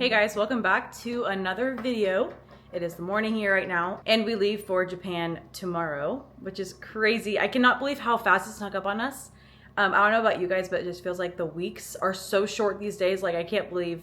Hey guys, welcome back to another video. It is the morning here right now, and we leave for Japan tomorrow, which is crazy. I cannot believe how fast it snuck up on us. I don't know about you guys, but it just feels like the weeks are so short these days. Like, I can't believe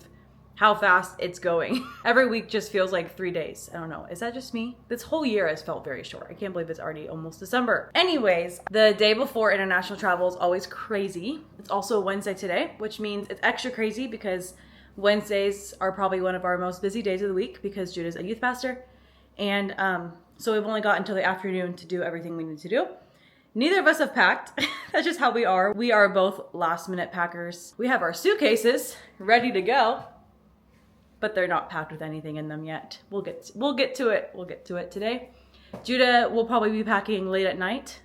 how fast it's going. Every week just feels like 3 days. I don't know. Is that just me? This whole year has felt very short. I can't believe it's already almost December. Anyways, the day before international travel is always crazy. It's also Wednesday today, which means it's extra crazy because Wednesdays are probably one of our most busy days of the week because Judah's a youth pastor. And so we've only got until the afternoon to do everything we need to do. Neither of us have packed. That's just how we are. We are both last minute packers. We have our suitcases ready to go, but they're not packed with anything in them yet. We'll get to it. We'll get to it today. Judah will probably be packing late at night.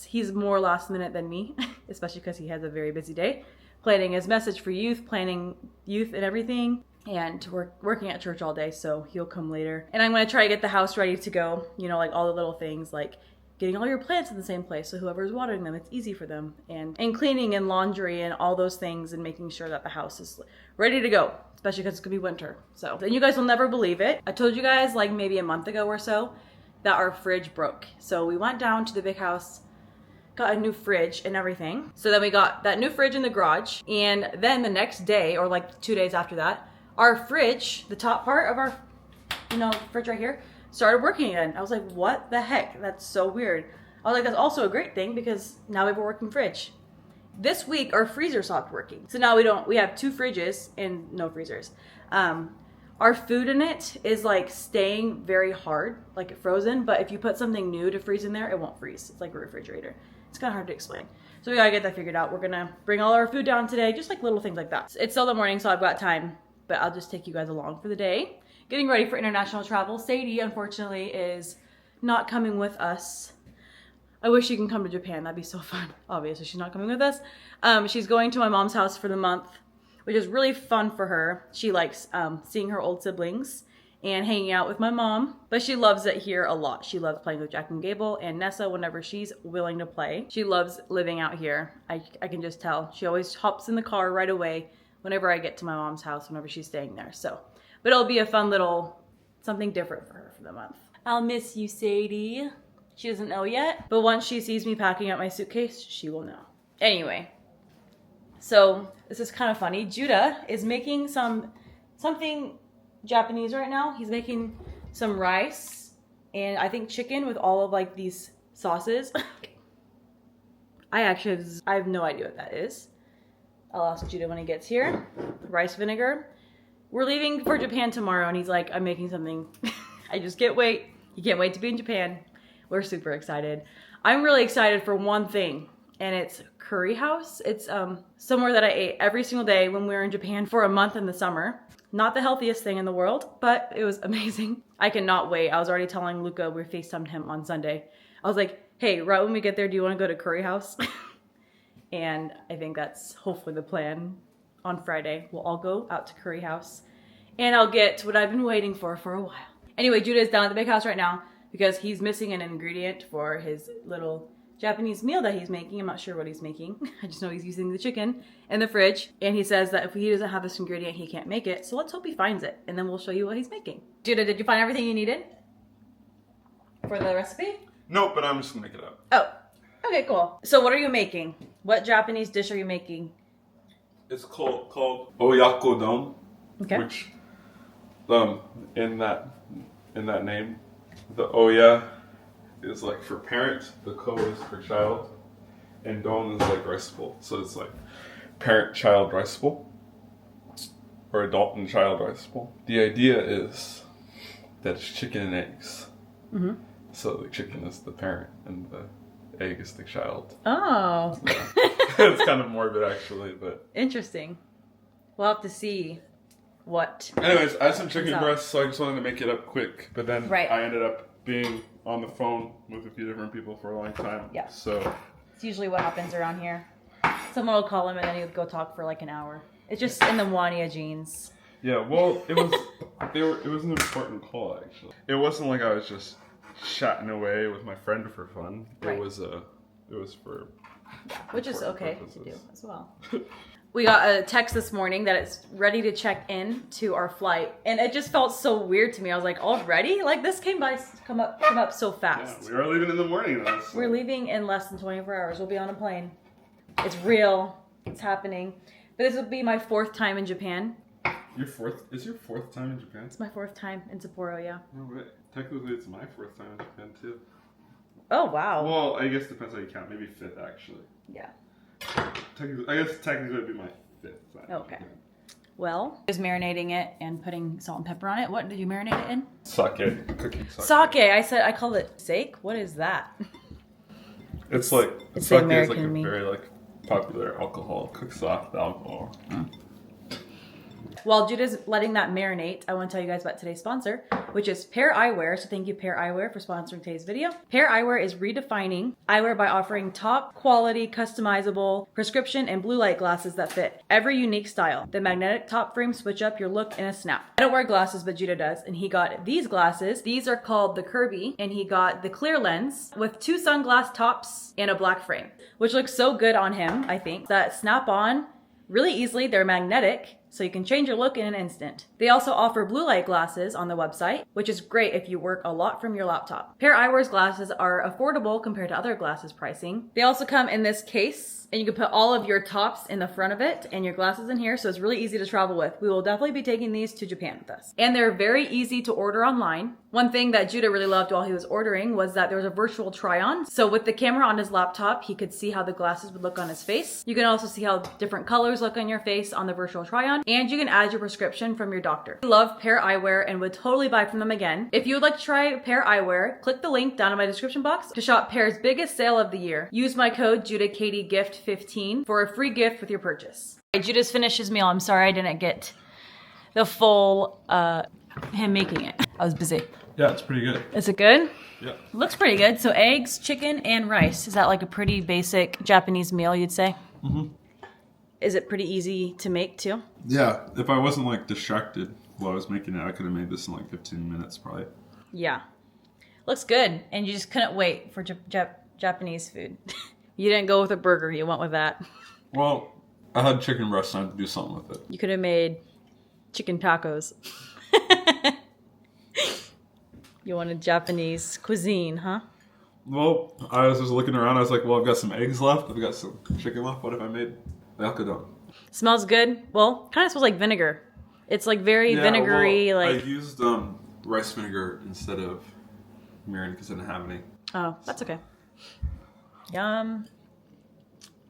He's more last minute than me, especially because he has a very busy day. Planning his message for youth, planning youth and everything, and working at church all day, so he'll come later. And I'm gonna try to get the house ready to go, you know, like all the little things, like getting all your plants in the same place so whoever's watering them, it's easy for them, and cleaning and laundry and all those things, and making sure that the house is ready to go, especially because it's gonna be winter. So, and you guys will never believe it. I told you guys like maybe a month ago or so that our fridge broke. So we went down to the big house, got a new fridge and everything. So then we got that new fridge in the garage. And then the next day, or like 2 days after that, our fridge, the top part of our, fridge right here, started working again. I was like, what the heck? That's so weird. I was like, that's also a great thing because now we have a working fridge. This week, our freezer stopped working. So now we have 2 fridges and no freezers. Our food in it is like staying very hard, like frozen, but if you put something new to freeze in there, it won't freeze. It's like a refrigerator. It's kind of hard to explain. So we gotta get that figured out. We're gonna bring all our food down today, just like little things like that. It's still the morning, so I've got time, but I'll just take you guys along for the day. Getting ready for international travel. Satie, unfortunately, is not coming with us. I wish she can come to Japan. That'd be so fun. Obviously, she's not coming with us. She's going to my mom's house for the month, which is really fun for her. She likes seeing her old siblings and hanging out with my mom, but she loves it here a lot. She loves playing with Jack and Gable and Nessa whenever she's willing to play. She loves living out here. I can just tell. She always hops in the car right away whenever I get to my mom's house, whenever she's staying there. So, but it'll be a fun little something different for her for the month. I'll miss you, Satie. She doesn't know yet, but once she sees me packing up my suitcase, she will know. Anyway, so this is kind of funny. Judah is making something Japanese right now. He's making some rice and I think chicken with all of like these sauces. I have no idea what that is. I'll ask Judah when he gets here. Rice vinegar. We're leaving for Japan tomorrow and he's like, I'm making something. I just can't wait. He can't wait to be in Japan. We're super excited. I'm really excited for one thing, and it's curry house. It's somewhere that I ate every single day when we were in Japan for a month in the summer. Not the healthiest thing in the world, but it was amazing. I cannot wait. I was already telling Luca, we FaceTimed him on Sunday. I was like, hey, right when we get there, do you want to go to curry house? And I think that's hopefully the plan. On Friday, we'll all go out to curry house and I'll get what I've been waiting for a while. Anyway, Judah is down at the big house right now because he's missing an ingredient for his little Japanese meal that he's making. I'm not sure what he's making. I just know he's using the chicken in the fridge. And he says that if he doesn't have this ingredient, he can't make it. So let's hope he finds it. And then we'll show you what he's making. Judah, did you find everything you needed for the recipe? Nope, but I'm just gonna make it up. Oh, okay, cool. So what are you making? What Japanese dish are you making? It's called oyakodon, Okay. which in that name, the oya is like for parent, the ko is for child, and don is like rice bowl. So it's like parent-child rice bowl, or adult and child rice bowl. The idea is that it's chicken and eggs. Mm-hmm. So the chicken is the parent and the egg is the child. Oh. Yeah. It's kind of morbid actually, but interesting. We'll have to see what. Anyways, I had some chicken out. breasts, so I just wanted to make it up quick. But then Right. I ended up being on the phone with a few different people for a long time. Yeah. So It's usually what happens around here. Someone will call him and then he'll go talk for like an hour. It's just in the Wania jeans. yeah, well, it was an important call actually. It wasn't like I was just chatting away with my friend for fun. Right. It was for Which is important okay purposes. to do as well. We got a text this morning that it's ready to check in to our flight, and it just felt so weird to me. I was like, already? Like, this come up so fast. Yeah, we are leaving in the morning though. So. We're leaving in less than 24 hours. We'll be on a plane. It's real. It's happening. But this will be my 4th time in Japan. Your 4th? Is your 4th time in Japan? It's my 4th time in Sapporo, yeah. No way. Technically, it's my 4th time in Japan too. Oh, wow. Well, I guess it depends how you count. Maybe 5th actually. Yeah. I guess technically it'd be my 5th time. Okay. Well, just marinating it and putting salt and pepper on it. What did you marinate it in? Sake. Cooking sake. Sake. I called it sake. What is that? It's like it's sake the American is like a me. very like popular alcohol. Cooked soft alcohol. While Judah's letting that marinate, I want to tell you guys about today's sponsor, which is Pair Eyewear. So thank you, Pair Eyewear, for sponsoring today's video. Pair Eyewear is redefining eyewear by offering top quality, customizable prescription and blue light glasses that fit every unique style. The magnetic top frame switch up your look in a snap. I don't wear glasses, but Judah does, and he got these glasses. These are called the Kirby, and he got the clear lens with 2 sunglass tops and a black frame, which looks so good on him, I think, that snap on really easily. They're magnetic, so you can change your look in an instant. They also offer blue light glasses on the website, which is great if you work a lot from your laptop. Pair Eyewear's glasses are affordable compared to other glasses pricing. They also come in this case, and you can put all of your tops in the front of it and your glasses in here, so it's really easy to travel with. We will definitely be taking these to Japan with us. And they're very easy to order online. One thing that Judah really loved while he was ordering was that there was a virtual try-on. So with the camera on his laptop, he could see how the glasses would look on his face. You can also see how different colors look on your face on the virtual try-on, and you can add your prescription from your doctor. I love Pair Eyewear and would totally buy from them again. If you would like to try Pair Eyewear, click the link down in my description box to shop Pair's biggest sale of the year. Use my code JudahKatieGift15 for a free gift with your purchase. All right, Judah's finished his meal. I'm sorry I didn't get the full him making it. I was busy. Yeah, it's pretty good. Is it good? Yeah. Looks pretty good. So eggs, chicken, and rice. Is that like a pretty basic Japanese meal, you'd say? Mm-hmm. Is it pretty easy to make too? Yeah. If I wasn't like distracted while I was making it, I could have made this in like 15 minutes probably. Yeah. Looks good. And you just couldn't wait for Japanese food. You didn't go with a burger. You went with that. Well, I had chicken breast and I had to do something with it. You could have made chicken tacos. You wanted Japanese cuisine, huh? Well, I was just looking around. I was like, well, I've got some eggs left. I've got some chicken left. What if I made yakudon? Smells good. Well, kind of smells like vinegar. It's like very vinegary. Well, like I used rice vinegar instead of mirin because I didn't have any. Oh, that's okay. Yum.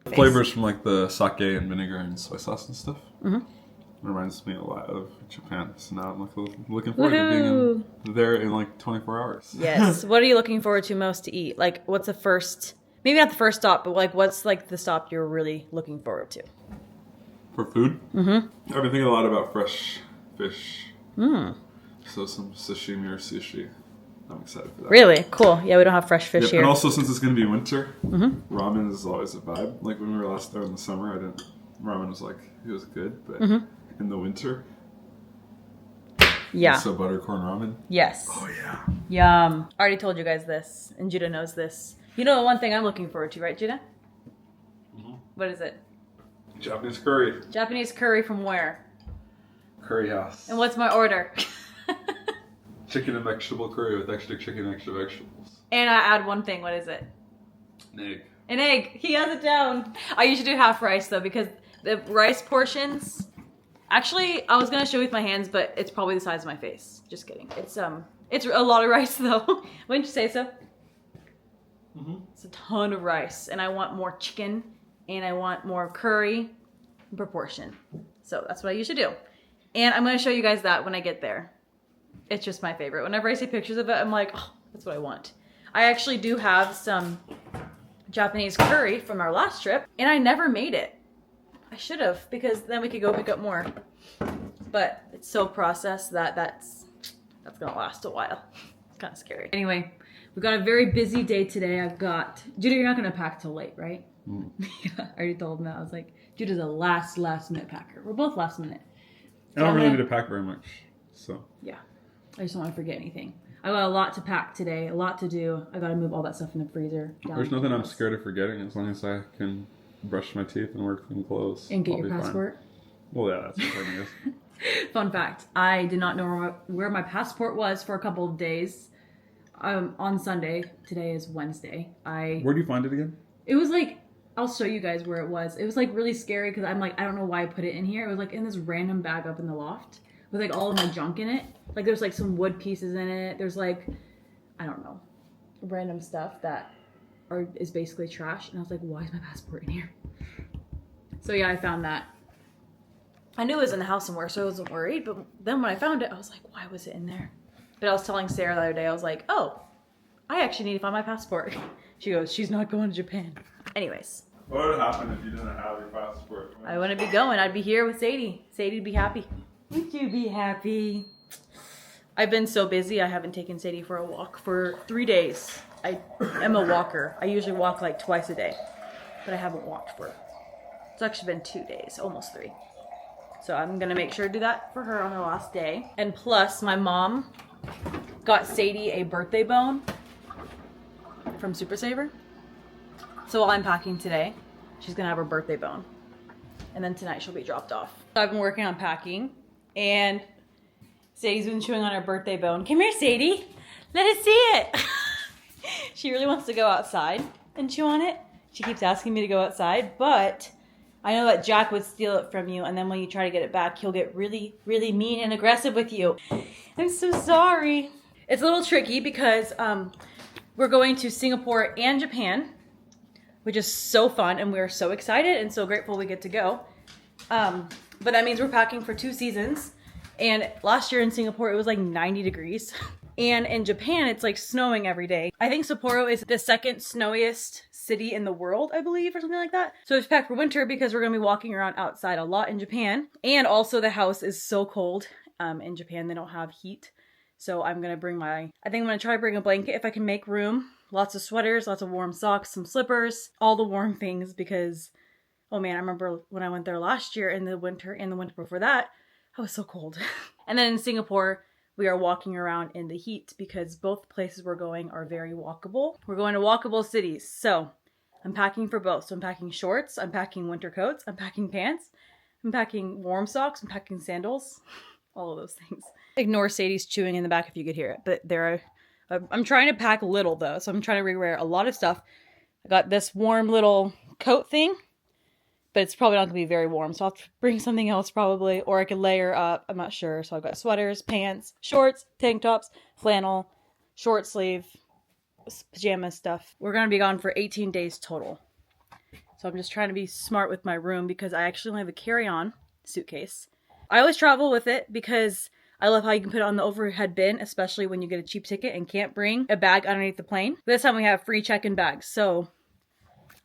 Flavors from like the sake and vinegar and soy sauce and stuff. Mm-hmm. It reminds me a lot of Japan. So now I'm looking forward to being there in like 24 hours. Yes. What are you looking forward to most to eat? Like, what's the first? Maybe not the first stop, but like, what's like the stop you're really looking forward to? For food? Mm-hmm. I've been thinking a lot about fresh fish. Mm. So some sashimi or sushi. I'm excited for that. Really? Cool. Yeah, we don't have fresh fish Yep. here. And also, since it's going to be winter, ramen is always a vibe. Like when we were last there in the summer, ramen was like, it was good, but in the winter, yeah. So buttercorn ramen. Yes. Oh yeah. Yum. I already told you guys this, and Judah knows this. You know the one thing I'm looking forward to, right, Judah? Mm-hmm. What is it? Japanese curry. Japanese curry from where? Curry house. And what's my order? Chicken and vegetable curry with extra chicken, extra vegetables. And I add one thing. What is it? An egg. An egg. He has it down. I usually do half rice though because the rice portions. Actually, I was gonna show you with my hands, but it's probably the size of my face. Just kidding. It's a lot of rice though. Wouldn't you say so? Mm-hmm. It's a ton of rice, and I want more chicken, and I want more curry in proportion. So that's what I usually do. And I'm gonna show you guys that when I get there. It's just my favorite. Whenever I see pictures of it, I'm like, oh, that's what I want. I actually do have some Japanese curry from our last trip, and I never made it. I should have, because then we could go pick up more. But it's so processed that that's gonna last a while. It's kind of scary. Anyway, we've got a very busy day today. I've got Judah. You're not gonna pack till late, right? Mm. Yeah, I already told him that. I was like, Judah's a last minute packer. We're both last minute. I don't really need to pack very much, so yeah. I just don't want to forget anything. I got a lot to pack today, a lot to do. I got to move all that stuff in the freezer. There's nothing I'm scared of forgetting as long as I can brush my teeth and wear clean clothes. And get I'll your be fine. passport. Well, yeah, that's what I guess. Fun fact, I did not know where my passport was for a couple of days. On Sunday. Today is Wednesday. Where do you find it again? It was like, I'll show you guys where it was. It was like really scary because I'm like, I don't know why I put it in here. It was like in this random bag up in the loft with like all of my junk in it. Like there's like some wood pieces in it. There's like, I don't know, random stuff that is basically trash. And I was like, why is my passport in here? So yeah, I found that. I knew it was in the house somewhere, so I wasn't worried. But then when I found it, I was like, why was it in there? But I was telling Sarah the other day, I was like, oh, I actually need to find my passport. She goes, she's not going to Japan. Anyways. What would happen if you didn't have your passport? I wouldn't be going. I'd be here with Satie. Satie'd be happy. Would you be happy? I've been so busy, I haven't taken Satie for a walk for 3 days. I am a walker. I usually walk like twice a day. But I haven't walked for, it's actually been 2 days, almost 3. So I'm going to make sure to do that for her on her last day. And plus, my mom got Satie a birthday bone from Super Saver. So while I'm packing today, she's going to have her birthday bone. And then tonight she'll be dropped off. So I've been working on packing. And Sadie's been chewing on her birthday bone. Come here, Satie. Let us see it. She really wants to go outside and chew on it. She keeps asking me to go outside, but I know that Jack would steal it from you, and then when you try to get it back, he'll get really, really mean and aggressive with you. I'm so sorry. It's a little tricky because we're going to Singapore and Japan, which is so fun, and we're so excited and so grateful we get to go. But that means we're packing for 2 seasons. And last year in Singapore, it was like 90 degrees. And in Japan, it's like snowing every day. I think Sapporo is the second snowiest city in the world, I believe, or something like that. So it's packed for winter because we're going to be walking around outside a lot in Japan. And also the house is so cold. In Japan, they don't have heat. So I'm going to bring I think I'm going to try to bring a blanket if I can make room. Lots of sweaters, lots of warm socks, some slippers, all the warm things because, oh man, I remember when I went there last year in the winter and the winter before that, I was so cold. And then in Singapore, we are walking around in the heat because both places we're going are very walkable. We're going to walkable cities. So I'm packing for both. So I'm packing shorts, I'm packing winter coats, I'm packing pants, I'm packing warm socks, I'm packing sandals, all of those things. Ignore Sadie's chewing in the back if you could hear it, but I'm trying to pack little though. So I'm trying to rewear a lot of stuff. I got this warm little coat thing, but it's probably not going to be very warm. So I'll bring something else probably, or I could layer up. I'm not sure. So I've got sweaters, pants, shorts, tank tops, flannel, short sleeve, pajama stuff. We're going to be gone for 18 days total. So I'm just trying to be smart with my room because I actually only have a carry-on suitcase. I always travel with it because I love how you can put it on the overhead bin, especially when you get a cheap ticket and can't bring a bag underneath the plane. This time we have free check-in bags. So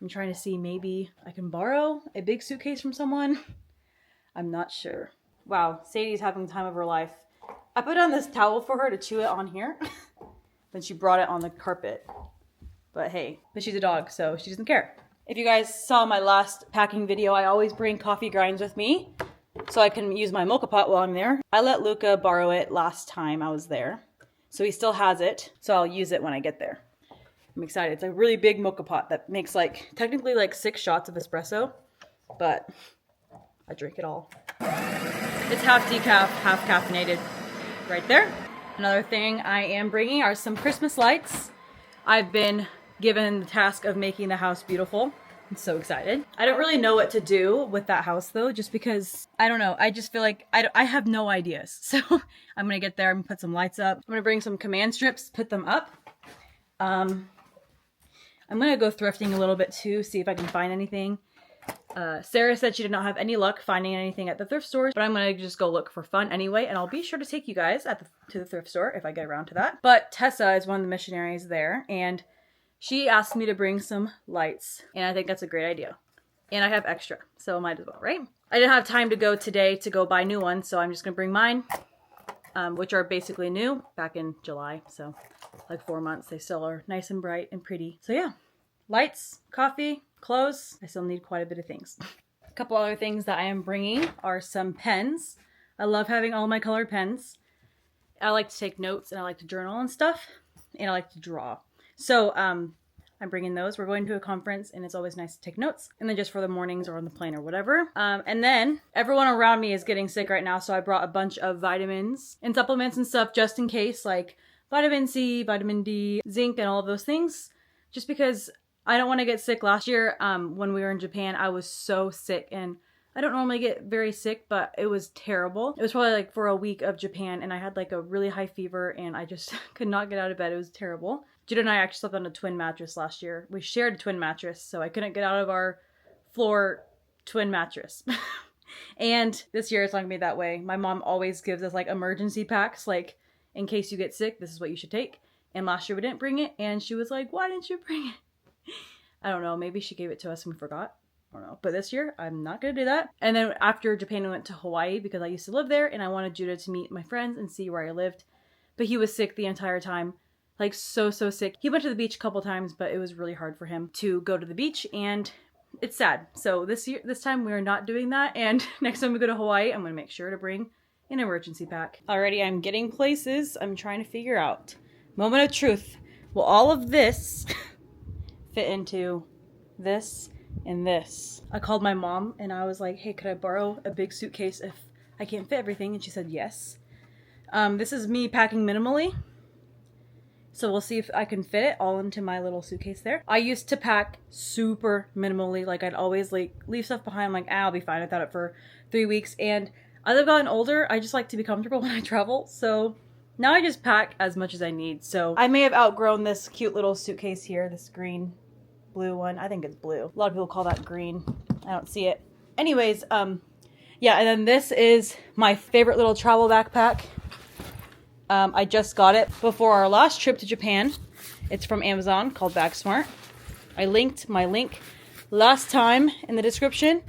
I'm trying to see maybe I can borrow a big suitcase from someone. I'm not sure. Wow, Sadie's having the time of her life. I put on this towel for her to chew it on here. Then she brought it on the carpet. But hey, but she's a dog, so she doesn't care. If you guys saw my last packing video, I always bring coffee grinds with me so I can use my mocha pot while I'm there. I let Luca borrow it last time I was there. So he still has it, so I'll use it when I get there. I'm excited. It's a really big mocha pot that makes technically 6 shots of espresso, but I drink it all. It's half decaf, half caffeinated right there. Another thing I am bringing are some Christmas lights. I've been given the task of making the house beautiful. I'm so excited. I don't really know what to do with that house though, just because, I don't know. I just feel like I have no ideas. So I'm going to get there and put some lights up. I'm going to bring some command strips, put them up. I'm going to go thrifting a little bit too, see if I can find anything. Sarah said she did not have any luck finding anything at the thrift stores, but I'm going to just go look for fun anyway, and I'll be sure to take you guys to the thrift store if I get around to that. But Tessa is one of the missionaries there, and she asked me to bring some lights, and I think that's a great idea. And I have extra, so might as well, right? I didn't have time to go today to go buy new ones, so I'm just going to bring mine, which are basically new, back in July, so like 4 months. They still are nice and bright and pretty. So yeah, lights, coffee, clothes. I still need quite a bit of things. A couple other things that I am bringing are some pens. I love having all my colored pens. I like to take notes and I like to journal and stuff, and I like to draw. So I'm I'm bringing those. We're going to a conference and it's always nice to take notes. And then just for the mornings or on the plane or whatever. And then everyone around me is getting sick right now. So I brought a bunch of vitamins and supplements and stuff just in case, like vitamin C, vitamin D, zinc, and all of those things. Just because I don't want to get sick. Last year when we were in Japan, I was so sick, and I don't normally get very sick, but it was terrible. It was probably like for a week of Japan, and I had like a really high fever, and I just could not get out of bed. It was terrible. Judah and I actually slept on a twin mattress last year. We shared a twin mattress, so I couldn't get out of our floor twin mattress. And this year it's not gonna be that way. My mom always gives us like emergency packs, like in case you get sick, this is what you should take. And last year we didn't bring it, and she was like, why didn't you bring it? I don't know, maybe she gave it to us and we forgot. I don't know. But this year, I'm not going to do that. And then after Japan, we went to Hawaii because I used to live there and I wanted Judah to meet my friends and see where I lived. But he was sick the entire time. Like so sick. He went to the beach a couple times, but it was really hard for him to go to the beach, and it's sad. So this time we're not doing that. And next time we go to Hawaii, I'm going to make sure to bring an emergency pack. Alrighty, I'm getting places. I'm trying to figure out. Moment of truth. Will all of this fit into this and this? I called my mom and I was like, hey, could I borrow a big suitcase if I can't fit everything? And she said yes. This is me packing minimally, so we'll see if I can fit it all into my little suitcase there. I used to pack super minimally. Like I'd always like leave stuff behind. I'm like, I'll be fine without it for 3 weeks. And as I've gotten older, I just like to be comfortable when I travel. So now I just pack as much as I need. So I may have outgrown this cute little suitcase here, this green blue one. I think it's blue. A lot of people call that green. I don't see it. Anyways, yeah, and then this is my favorite little travel backpack. I just got it before our last trip to Japan. It's from Amazon, called Bag Smart. I linked my link last time in the description,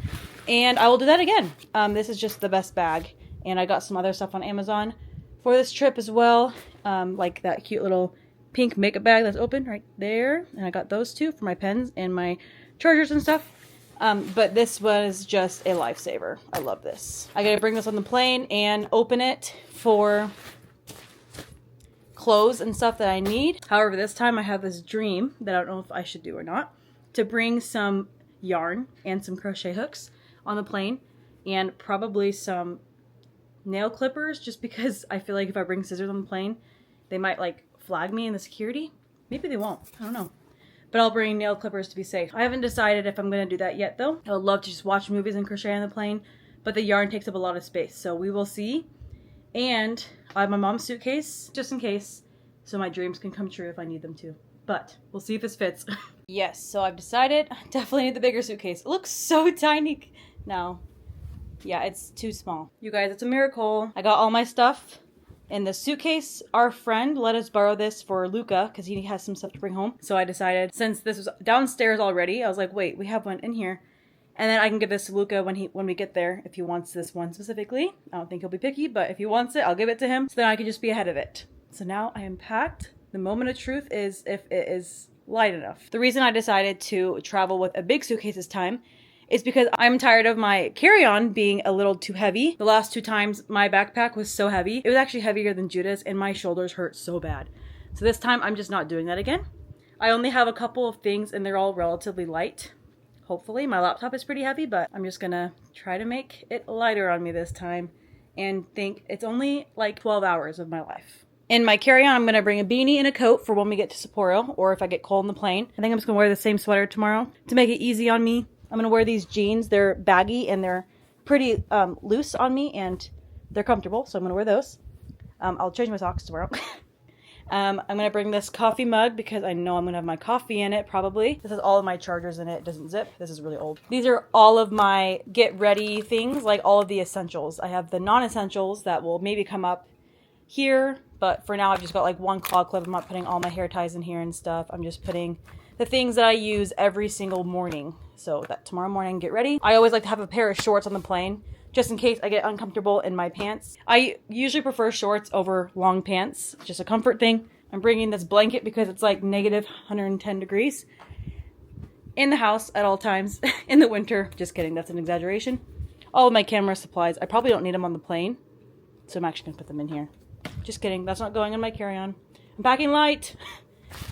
and I will do that again. This is just the best bag, and I got some other stuff on Amazon for this trip as well, like that cute little pink makeup bag that's open right there, and I got those two for my pens and my chargers and stuff. But this was just a lifesaver. I love this. I gotta bring this on the plane and open it for clothes and stuff that I need. However, this time I have this dream that I don't know if I should do or not, to bring some yarn and some crochet hooks on the plane, and probably some nail clippers, just because I feel like if I bring scissors on the plane, they might like flag me in the security. Maybe they won't. I don't know. But I'll bring nail clippers to be safe. I haven't decided if I'm going to do that yet though. I would love to just watch movies and crochet on the plane, but the yarn takes up a lot of space, so we will see. And I have my mom's suitcase just in case, so my dreams can come true if I need them to. But we'll see if this fits. Yes, so I've decided I definitely need the bigger suitcase. It looks so tiny now. Yeah, it's too small. You guys, it's a miracle. I got all my stuff in the suitcase. Our friend let us borrow this for Luca because he has some stuff to bring home. So I decided, since this was downstairs already, I was like, wait, we have one in here. And then I can give this to Luca when we get there, if he wants this one specifically. I don't think he'll be picky, but if he wants it, I'll give it to him. So then I can just be ahead of it. So now I am packed. The moment of truth is if it is light enough. The reason I decided to travel with a big suitcase this time is because I'm tired of my carry-on being a little too heavy. The last 2 times my backpack was so heavy. It was actually heavier than Judah's, and my shoulders hurt so bad. So this time I'm just not doing that again. I only have a couple of things and they're all relatively light. Hopefully. My laptop is pretty heavy, but I'm just gonna try to make it lighter on me this time and think it's only like 12 hours of my life. In my carry-on, I'm gonna bring a beanie and a coat for when we get to Sapporo, or if I get cold on the plane. I think I'm just gonna wear the same sweater tomorrow to make it easy on me. I'm gonna wear these jeans. They're baggy and they're pretty loose on me, and they're comfortable, so I'm gonna wear those. I'll change my socks tomorrow. I'm gonna bring this coffee mug because I know I'm gonna have my coffee in it probably. This has all of my chargers in it. It doesn't zip. This is really old. These are all of my get ready things, like all of the essentials. I have the non-essentials that will maybe come up here, but for now I've just got like one claw clip. I'm not putting all my hair ties in here and stuff. I'm just putting the things that I use every single morning, so that tomorrow morning get ready. I always like to have a pair of shorts on the plane, just in case I get uncomfortable in my pants. I usually prefer shorts over long pants, just a comfort thing. I'm bringing this blanket because it's like negative 110 degrees in the house at all times in the winter. Just kidding, that's an exaggeration. All of my camera supplies, I probably don't need them on the plane, so I'm actually gonna put them in here. Just kidding, that's not going in my carry-on. I'm packing light.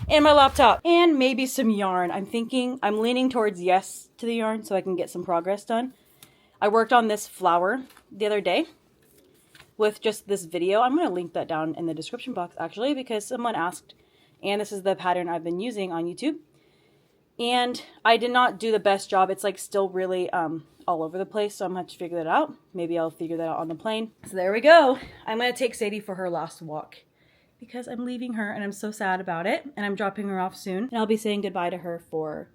and my laptop, and maybe some yarn. I'm leaning towards yes to the yarn so I can get some progress done. I worked on this flower the other day with just this video. I'm going to link that down in the description box actually, because someone asked, and this is the pattern I've been using on YouTube. And I did not do the best job. It's like still really all over the place, so I'm going to have to figure that out. Maybe I'll figure that out on the plane. So there we go. I'm going to take Satie for her last walk because I'm leaving her and I'm so sad about it. And I'm dropping her off soon. And I'll be saying goodbye to her for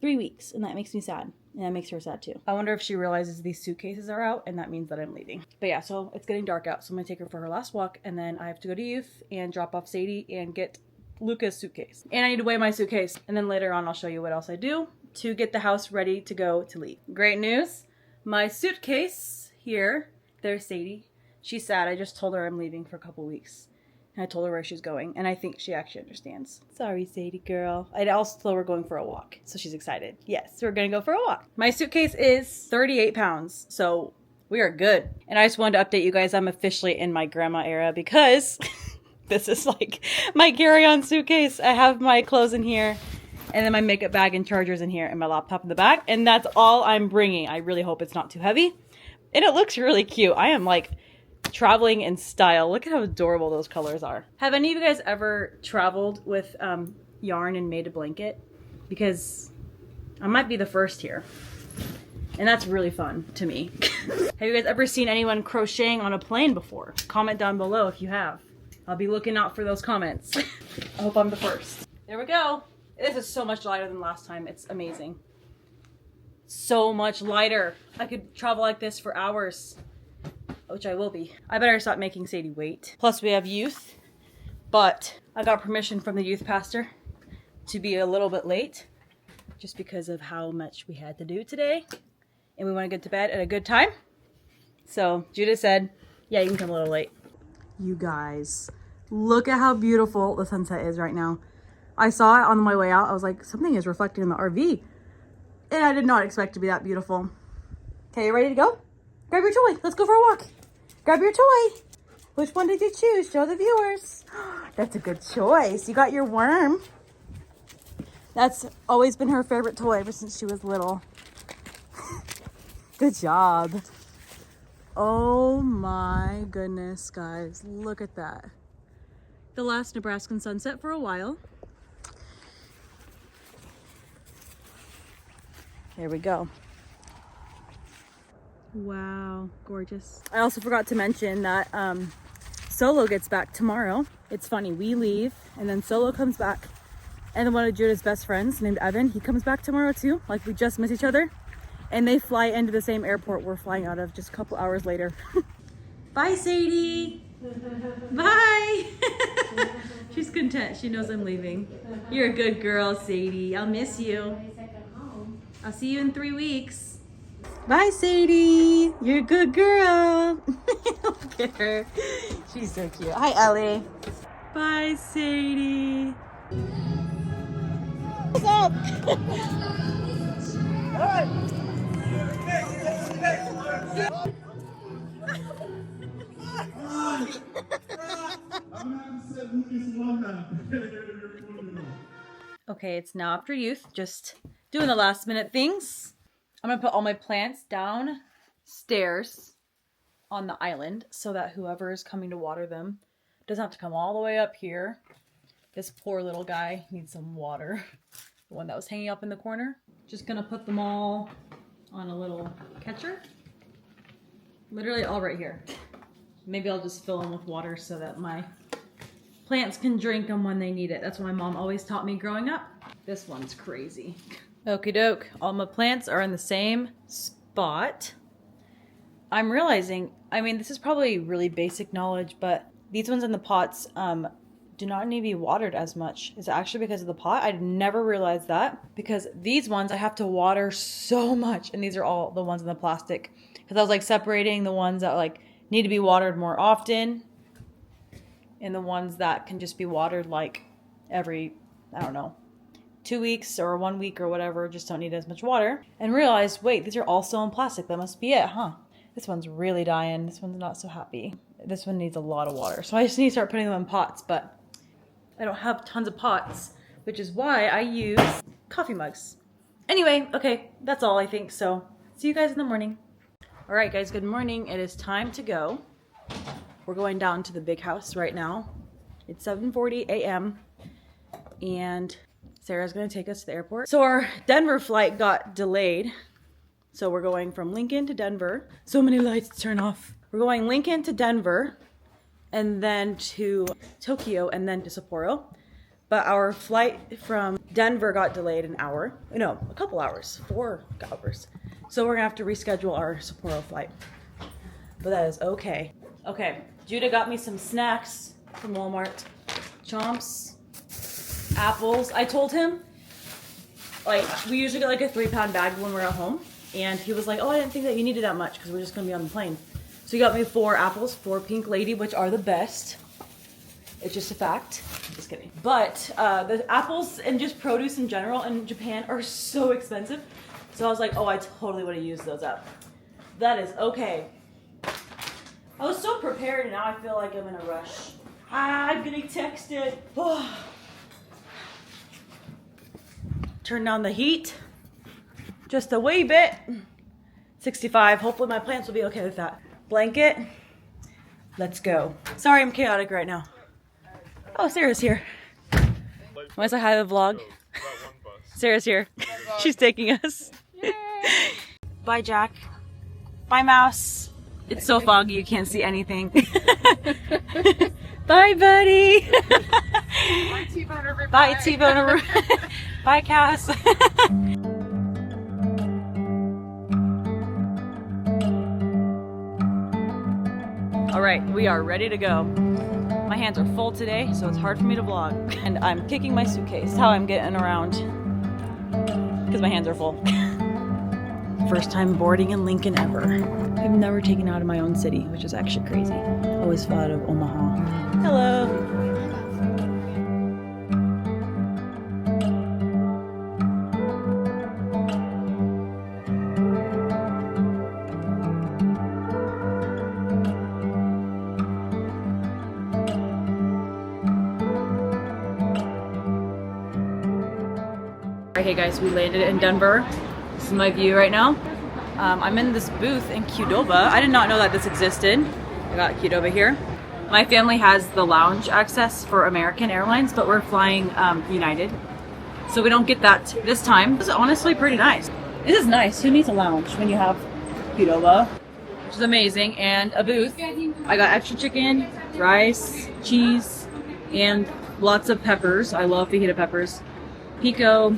3 weeks. And that makes me sad. And that makes her sad too. I wonder if she realizes these suitcases are out and that means that I'm leaving. But yeah, so it's getting dark out. So I'm going to take her for her last walk. And then I have to go to youth and drop off Satie and get Luca's suitcase. And I need to weigh my suitcase. And then later on, I'll show you what else I do to get the house ready to go to leave. Great news. My suitcase here, there's Satie. She's sad. I just told her I'm leaving for a couple weeks. And I told her where she's going. And I think she actually understands. Sorry, Satie girl. I also told her we're going for a walk. So she's excited. Yes, we're going to go for a walk. My suitcase is 38 pounds. So we are good. And I just wanted to update you guys. I'm officially in my grandma era because this is like my carry-on suitcase. I have my clothes in here, and then my makeup bag and chargers in here, and my laptop in the back, and that's all I'm bringing. I really hope it's not too heavy, and it looks really cute. I am like traveling in style. Look at how adorable those colors are. Have any of you guys ever traveled with yarn and made a blanket? Because I might be the first here, and that's really fun to me. Have you guys ever seen anyone crocheting on a plane before? Comment down below if you have. I'll be looking out for those comments. I hope I'm the first. There we go. This is so much lighter than last time. It's amazing. So much lighter. I could travel like this for hours, which I will be. I better stop making Satie wait. Plus we have youth, but I got permission from the youth pastor to be a little bit late just because of how much we had to do today. And we want to get to bed at a good time. So Judah said, yeah, you can come a little late. You guys, look at how beautiful the sunset is right now. I saw it on my way out. I was like, something is reflecting in the RV. And I did not expect it to be that beautiful. Okay, you ready to go? Grab your toy. Let's go for a walk. Grab your toy. Which one did you choose? Show the viewers. That's a good choice. You got your worm. That's always been her favorite toy ever since she was little. Good job. Oh my goodness, guys. Look at that. The last Nebraskan sunset for a while. There we go. Wow, gorgeous. I also forgot to mention that Solo gets back tomorrow. It's funny, we leave and then Solo comes back. And then one of Judah's best friends named Evan, he comes back tomorrow too. Like we just miss each other. And they fly into the same airport we're flying out of just a couple hours later. Bye, Satie. Bye. She's content. She knows I'm leaving. You're a good girl, Satie. I'll miss you. I'll see you in 3 weeks. Bye, Satie. You're a good girl. Look at her. She's so cute. Hi, Ellie. Bye, Satie. What's up? Okay, it's now after youth, just doing the last minute things. I'm gonna put all my plants downstairs on the island so that whoever is coming to water them doesn't have to come all the way up here. This poor little guy needs some water. The one that was hanging up in the corner. Just gonna put them all on a little catcher. Literally all right here. Maybe I'll just fill them with water so that my plants can drink them when they need it. That's what my mom always taught me growing up. This one's crazy. Okie doke. All my plants are in the same spot. I'm realizing, I mean, this is probably really basic knowledge, but these ones in the pots do not need to be watered as much. Is it actually because of the pot? I'd never realized that, because these ones I have to water so much, and these are all the ones in the plastic. Because I was like separating the ones that like need to be watered more often and the ones that can just be watered like every, I don't know, 2 weeks or 1 week or whatever, just don't need as much water. And realized, wait, these are all still in plastic. That must be it, huh? This one's really dying. This one's not so happy. This one needs a lot of water. So I just need to start putting them in pots, but I don't have tons of pots, which is why I use coffee mugs. Anyway, okay, that's all I think. So see you guys in the morning. All right, guys, good morning. It is time to go. We're going down to the big house right now. It's 7:40 a.m. and Sarah's gonna take us to the airport. So our Denver flight got delayed. So we're going from Lincoln to Denver. So many lights to turn off. We're going Lincoln to Denver and then to Tokyo and then to Sapporo. But our flight from Denver got delayed an hour. No, a couple hours, 4 hours. So we're gonna have to reschedule our Sapporo flight. But that is okay. Okay, Judah got me some snacks from Walmart. Chomps, apples. I told him, like, we usually get like a 3-pound bag when we're at home. And he was like, oh, I didn't think that you needed that much because we're just gonna be on the plane. So he got me 4 apples, 4 Pink Lady, which are the best. It's just a fact. Just kidding. But the apples and just produce in general in Japan are so expensive. So I was like, oh, I totally would have used those up. That is okay. I was so prepared and now I feel like I'm in a rush. I'm getting texted. Oh. Turn down the heat. Just a wee bit. 65. Hopefully my plants will be okay with that. Blanket. Let's go. Sorry, I'm chaotic right now. Oh, Sarah's here. Want to say hi to the vlog? Sarah's here. She's taking us. Bye, Jack. Bye, Mouse. It's so foggy you can't see anything. Bye, buddy. Bye, T-Bone, everybody. Bye, T-Bone. Bye, Cass. All right, we are ready to go. My hands are full today, so it's hard for me to vlog. And I'm kicking my suitcase. That's how I'm getting around, because my hands are full. First time boarding in Lincoln ever. I've never taken out of my own city, which is actually crazy. Always flew out of Omaha. Hello. Okay guys, we landed in Denver. This is my view right now. I'm in this booth in Qdoba. I did not know that this existed. I got Qdoba here. My family has the lounge access for American Airlines, but we're flying United. So we don't get that this time. This is honestly pretty nice. This is nice. Who needs a lounge when you have Qdoba? Which is amazing. And a booth. I got extra chicken, rice, cheese, and lots of peppers. I love fajita peppers. Pico,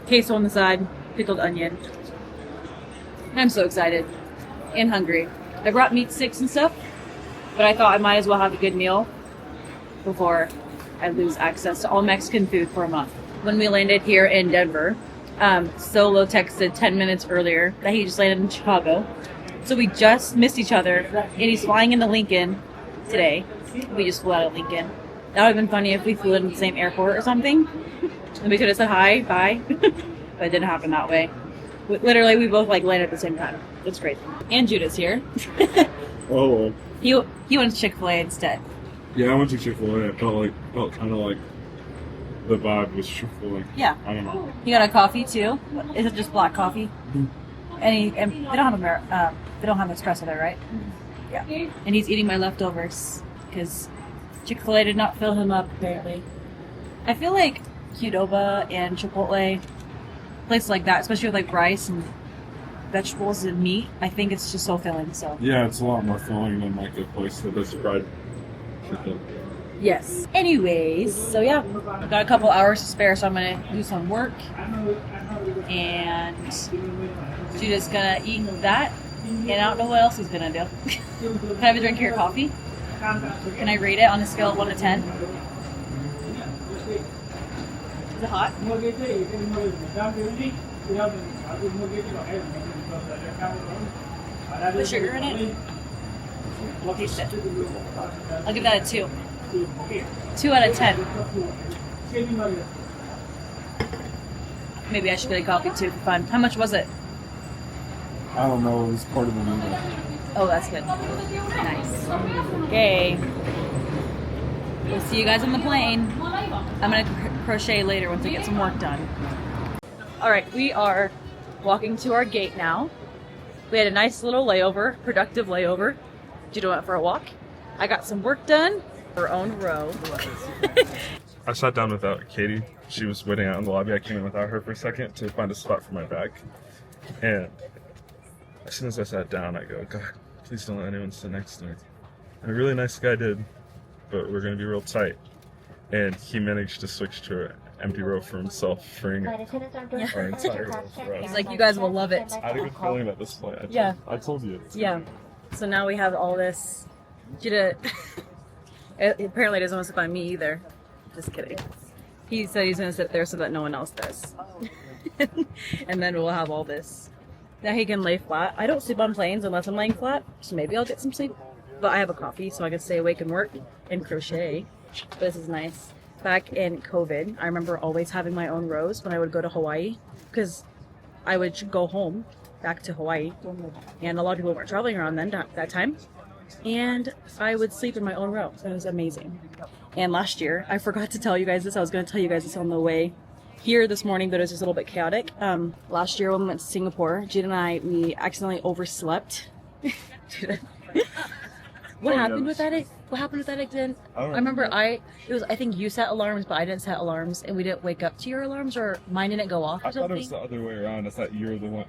queso on the side, pickled onion. I'm so excited and hungry. I brought meat sticks and stuff, but I thought I might as well have a good meal before I lose access to all Mexican food for a month. When we landed here in Denver, Solo texted 10 minutes earlier that he just landed in Chicago. So we just missed each other, and he's flying into Lincoln today. We just flew out of Lincoln. That would have been funny if we flew in the same airport or something. And we could have said hi, bye. But it didn't happen that way. Literally, we both like landed at the same time. It's great. And Judah's here. Oh. He went to Chick-fil-A instead. Yeah, I went to Chick-fil-A. I felt kind of like the vibe was Chick-fil-A. Yeah. I don't know. He got a coffee too. Is it just black coffee? Mm-hmm. And they don't have espresso there, right? Mm-hmm. Yeah. And he's eating my leftovers because Chick-fil-A did not fill him up apparently. I feel like Qdoba and Chipotle, places like that, especially with like rice and vegetables and meat, I think it's just so filling. So Yeah, it's a lot more filling than like a place that does fried chicken. yes. Anyways, so yeah, I've got a couple hours to spare, so I'm gonna do some work, and Judah's gonna eat that, and I don't know what else he's gonna do. Can I have a drink of your coffee? Can I rate it on a scale of 1 to 10? Is it hot? The sugar in it? Taste it. I'll give that a 2. 2 out of 10. Maybe I should get a coffee too for fun. How much was it? I don't know. It was part of the meal. Oh, that's good. Nice. Okay. We'll see you guys on the plane. I'm gonna crochet later once I get some work done. All right, we are walking to our gate now. We had a nice little layover, productive layover. Did you go out for a walk? I got some work done. Our own row. I sat down without Katie. She was waiting out in the lobby. I came in without her for a second to find a spot for my bag. And as soon as I sat down, I go, God, please don't let anyone sit next to me. And a really nice guy did, but we're going to be real tight. And he managed to switch to an empty row for himself, freeing our entire row for us. He's like, you guys will love it. I had a good feeling about this flight. I told you. Yeah. So now we have all this. Apparently doesn't want to sit by me either. Just kidding. He said he's going to sit there so that no one else does. And then we'll have all this. Now he can lay flat. I don't sleep on planes unless I'm laying flat, so maybe I'll get some sleep. But I have a coffee, so I can stay awake and work and crochet. But this is nice. Back in COVID, I remember always having my own rows when I would go to Hawaii, because I would go home back to Hawaii, and a lot of people weren't traveling around then that time, and I would sleep in my own row. It was amazing. And last year, I forgot to tell you guys this. I was going to tell you guys this on the way here this morning, but it was just a little bit chaotic. Last year when we went to Singapore, Jude and I, we accidentally overslept. What happened with that? What happened with that again? I remember I think you set alarms, but I didn't set alarms, and we didn't wake up to your alarms, or mine didn't go off. I thought it was the other way around. I thought you're the one.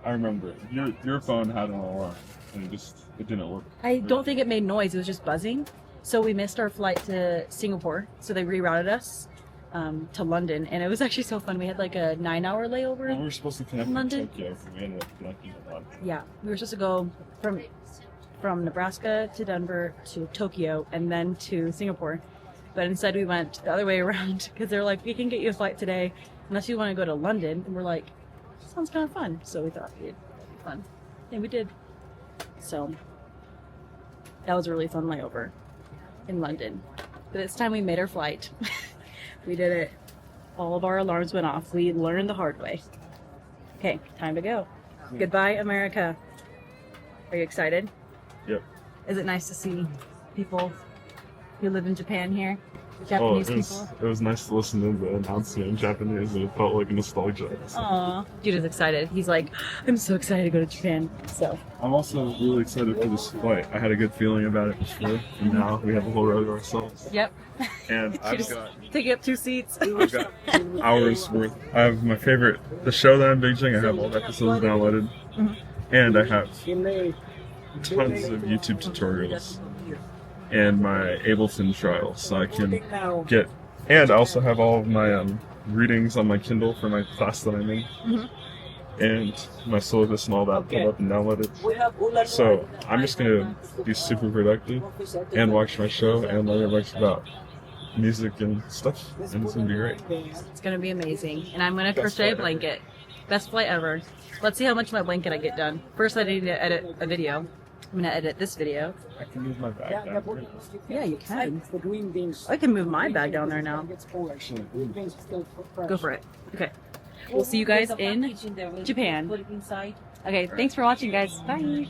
I remember your phone had an alarm, and it didn't work. I don't think it made noise. It was just buzzing. So we missed our flight to Singapore. So they rerouted us to London, and it was actually so fun. We had like a 9-hour layover. Well, we were supposed to connect London. to Tokyo, so we ended up connecting to London. Yeah, we were supposed to go from Nebraska to Denver to Tokyo and then to Singapore. But instead we went the other way around because they're like, we can get you a flight today unless you want to go to London. And we're like, sounds kind of fun. So we thought it'd be fun. And we did. So that was a really fun layover in London. But this time we made our flight. We did it. All of our alarms went off. We learned the hard way. Okay, time to go. Goodbye, America. Are you excited? Yep. Is it nice to see people who live in Japan here? Japanese people? It was nice to listen to the announcement in Japanese, and it felt like nostalgia. Aww. Jude is excited. He's like, I'm so excited to go to Japan. So I'm also really excited for this flight. I had a good feeling about it before, and now we have a whole row to ourselves. Yep. And I've taking up 2 seats. I've got hours worth. I have my favorite, the show that I'm binging. I have all the episodes downloaded, and I have tons of YouTube tutorials and my Ableton trial, so I can get, and I also have all of my readings on my Kindle for my class that I'm in, and my syllabus and all that pulled up and downloaded. So I'm just gonna be super productive and watch my show and learn a bunch about music and stuff, and it's gonna be great. It's gonna be amazing. And I'm gonna crochet a blanket. Best flight ever. Let's see how much of my blanket I get done. First I need to edit a video. I'm gonna edit this video. I can move my bag down. Yeah, you can. I can move my bag down there now. Go for it. Okay. We'll see you guys in Japan. Okay, thanks for watching, guys. Bye.